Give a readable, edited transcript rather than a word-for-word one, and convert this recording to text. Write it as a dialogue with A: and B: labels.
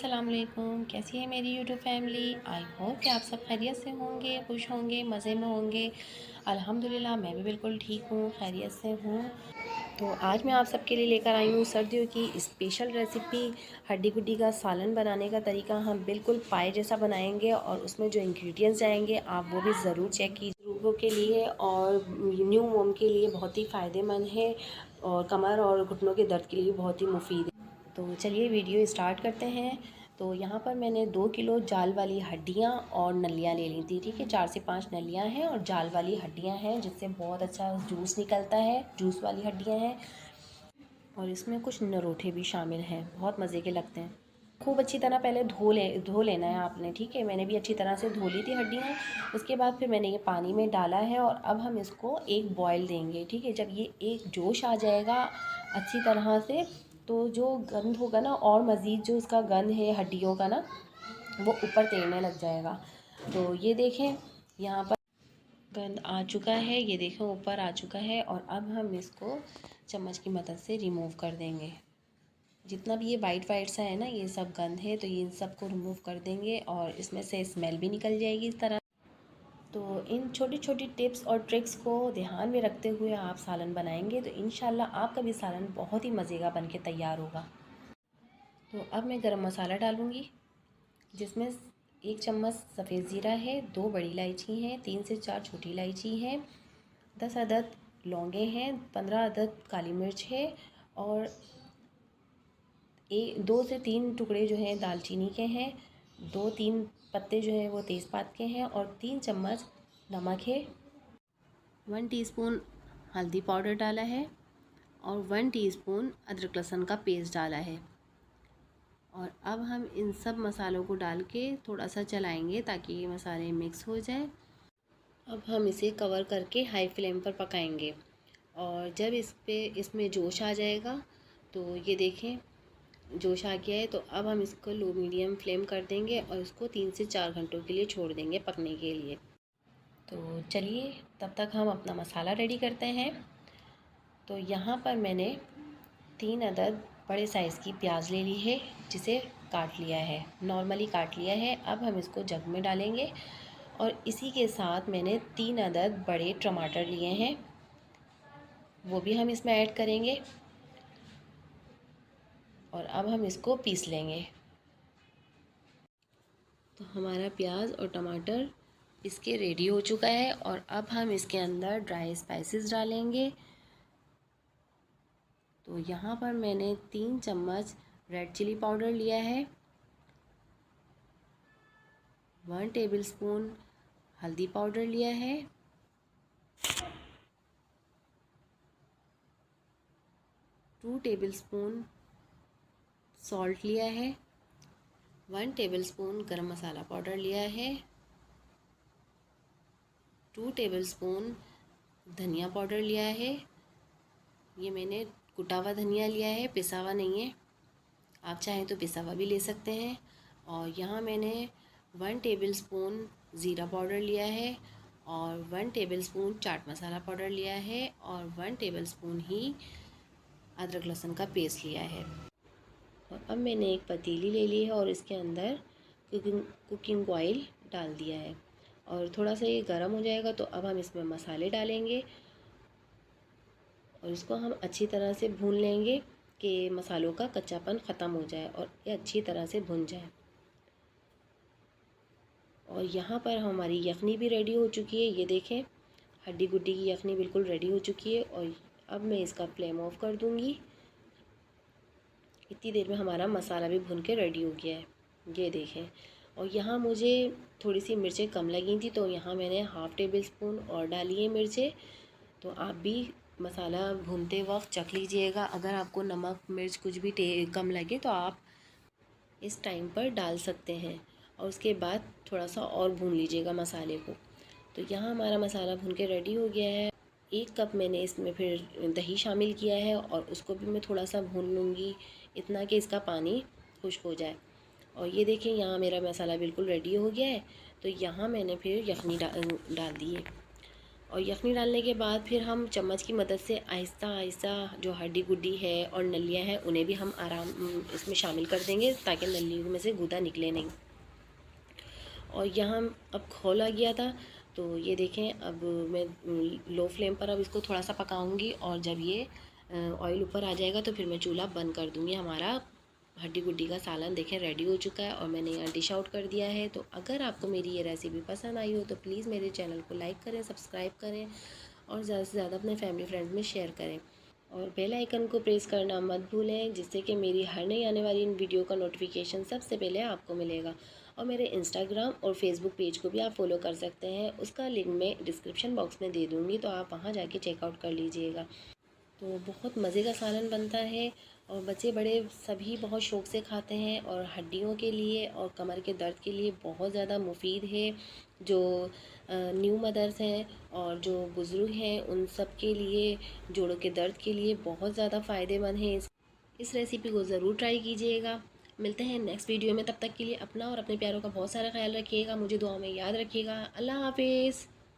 A: अस्सलाम वालेकुम। कैसी है मेरी यूट्यूब फैमिली। आई होप कि आप सब खैरियत से होंगे, खुश होंगे, मज़े में होंगे। अल्हम्दुलिल्लाह मैं भी बिल्कुल ठीक हूँ, खैरियत से हूँ। तो आज मैं आप सबके लिए लेकर आई हूँ सर्दियों की स्पेशल रेसिपी हड्डी गुड्डी का सालन। बनाने का तरीका हम बिल्कुल पाए जैसा बनाएंगे और उसमें जो इंग्रेडिएंट्स जाएंगे आप वो भी ज़रूर चेक कीजिए। लोगों के लिए और न्यू मोम के लिए बहुत ही फ़ायदेमंद है और कमर और घुटनों के दर्द के लिए बहुत ही मुफीद है। तो चलिए वीडियो स्टार्ट करते हैं। तो यहाँ पर मैंने 2 किलो जाल वाली हड्डियाँ और नलियाँ ले ली थी। ठीक है, 4 से 5 नलियाँ हैं और जाल वाली हड्डियाँ हैं जिससे बहुत अच्छा जूस निकलता है। जूस वाली हड्डियाँ हैं और इसमें कुछ नरोठे भी शामिल हैं, बहुत मज़े के लगते हैं। खूब अच्छी तरह पहले धो लेना है आपने। ठीक है, मैंने भी अच्छी तरह से धो ली थी हड्डियाँ। उसके बाद फिर मैंने ये पानी में डाला है और अब हम इसको एक बॉयल देंगे। ठीक है, जब ये एक जोश आ जाएगा अच्छी तरह से तो जो गंध होगा ना, और मज़ीद जो इसका गंध है हड्डियों का ना, वो ऊपर तैरने लग जाएगा। तो ये देखें यहाँ पर गंध आ चुका है, ये देखें ऊपर आ चुका है। और अब हम इसको चम्मच की मदद से रिमूव कर देंगे। जितना भी ये वाइट सा है ना, ये सब गंध है, तो ये इन सब को रिमूव कर देंगे और इसमें से स्मेल भी निकल जाएगी इस तरह। तो इन छोटी छोटी टिप्स और ट्रिक्स को ध्यान में रखते हुए आप सालन बनाएंगे तो इंशाल्लाह आपका भी सालन बहुत ही मज़े का बन के तैयार होगा। तो अब मैं गरम मसाला डालूँगी जिसमें 1 चम्मच सफ़ेद ज़ीरा है, 2 बड़ी इलायची हैं, 3 से 4 छोटी इलायची हैं, 10 अदद लौंगे हैं, 15 अदद काली मिर्च है और 2 से 3 टुकड़े जो हैं दालचीनी के हैं, 2-3 पत्ते जो हैं वो तेज़पात के हैं और 3 चम्मच नमक है। 1 टीस्पून हल्दी पाउडर डाला है और 1 टीस्पून अदरक लहसुन का पेस्ट डाला है। और अब हम इन सब मसालों को डाल के थोड़ा सा चलाएंगे ताकि ये मसाले मिक्स हो जाए। अब हम इसे कवर करके हाई फ्लेम पर पकाएंगे और जब इसमें जोश आ जाएगा तो ये देखें जोश आ गया है, तो अब हम इसको लो मीडियम फ्लेम कर देंगे और इसको 3 से 4 घंटों के लिए छोड़ देंगे पकने के लिए। तो चलिए तब तक हम अपना मसाला रेडी करते हैं। तो यहाँ पर मैंने 3 अदद बड़े साइज़ की प्याज ले ली है जिसे काट लिया है, नॉर्मली काट लिया है। अब हम इसको जग में डालेंगे और इसी के साथ मैंने 3 अदद बड़े टमाटर लिए हैं, वो भी हम इसमें ऐड करेंगे और अब हम इसको पीस लेंगे। तो हमारा प्याज और टमाटर इसके रेडी हो चुका है और अब हम इसके अंदर ड्राई स्पाइसेस डालेंगे। तो यहाँ पर मैंने 3 चम्मच रेड चिली पाउडर लिया है, 1 टेबलस्पून हल्दी पाउडर लिया है, 2 टेबलस्पून सॉल्ट लिया है, 1 टेबलस्पून गरम मसाला पाउडर लिया है, 2 टेबलस्पून धनिया पाउडर लिया है। ये मैंने कुटा हुआ धनिया लिया है, पिसा हुआ नहीं है, आप चाहें तो पिसा हुआ भी ले सकते हैं। और यहाँ मैंने 1 टेबलस्पून ज़ीरा पाउडर लिया है और 1 टेबलस्पून चाट मसाला पाउडर लिया है और 1 टेबलस्पून ही अदरक लहसुन का पेस्ट लिया है। और अब मैंने एक पतीली ले ली है और इसके अंदर कुकिंग ऑयल डाल दिया है और थोड़ा सा ये गर्म हो जाएगा तो अब हम इसमें मसाले डालेंगे और इसको हम अच्छी तरह से भून लेंगे कि मसालों का कच्चापन ख़त्म हो जाए और ये अच्छी तरह से भुन जाए। और यहाँ पर हमारी यखनी भी रेडी हो चुकी है, ये देखें हड्डी गुड्डी की यखनी बिल्कुल रेडी हो चुकी है। और अब मैं इसका फ्लेम ऑफ कर दूँगी। इतनी देर में हमारा मसाला भी भुन के रेडी हो गया है, ये देखें। और यहाँ मुझे थोड़ी सी मिर्चें कम लगी थी तो यहाँ मैंने हाफ़ टेबल स्पून और डाली है मिर्चें। तो आप भी मसाला भूनते वक्त चख लीजिएगा, अगर आपको नमक मिर्च कुछ भी कम लगे तो आप इस टाइम पर डाल सकते हैं और उसके बाद थोड़ा सा और भून लीजिएगा मसाले को। तो यहाँ हमारा मसाला भून के रेडी हो गया है। 1 कप मैंने इसमें फिर दही शामिल किया है और उसको भी मैं थोड़ा सा भून लूँगी, इतना कि इसका पानी खुश्क हो जाए। और ये देखिए यहाँ मेरा मसाला बिल्कुल रेडी हो गया है। तो यहाँ मैंने फिर यखनी डाल दी है और यखनी डालने के बाद फिर हम चम्मच की मदद से आहिस्ता आहिस्ता जो हड्डी गुड्डी है और नलियाँ हैं उन्हें भी हम इसमें शामिल कर देंगे ताकि नलियों में से गूदा निकले नहीं। और यहाँ अब खोला गया था, तो ये देखें अब मैं लो फ्लेम पर अब इसको थोड़ा सा पकाऊंगी और जब ये ऑयल ऊपर आ जाएगा तो फिर मैं चूल्हा बंद कर दूँगी। हमारा हड्डी गुड्डी का सालन देखें रेडी हो चुका है और मैंने यहाँ डिश आउट कर दिया है। तो अगर आपको मेरी ये रेसिपी पसंद आई हो तो प्लीज़ मेरे चैनल को लाइक करें, सब्सक्राइब करें और ज़्यादा से ज़्यादा अपने फैमिली फ्रेंड्स में शेयर करें और बेल आइकन को प्रेस करना मत भूलें, जिससे कि मेरी हर नई आने वाली इन वीडियो का नोटिफिकेशन सबसे पहले आपको मिलेगा। और मेरे इंस्टाग्राम और फेसबुक पेज को भी आप फॉलो कर सकते हैं, उसका लिंक मैं डिस्क्रिप्शन बॉक्स में दे दूँगी, तो आप वहाँ जाके चेकआउट कर लीजिएगा। तो बहुत मज़े का सालन बनता है और बच्चे बड़े सभी बहुत शौक़ से खाते हैं और हड्डियों के लिए और कमर के दर्द के लिए बहुत ज़्यादा मुफीद है। जो न्यू मदर्स हैं और जो बुज़ुर्ग हैं उन सब के लिए, जोड़ों के दर्द के लिए बहुत ज़्यादा फ़ायदेमंद है। इस रेसिपी को ज़रूर ट्राई कीजिएगा। मिलते हैं नेक्स्ट वीडियो में, तब तक के लिए अपना और अपने प्यारों का बहुत सारा ख्याल रखिएगा, मुझे दुआ में याद रखिएगा। अल्लाह हाफिज़।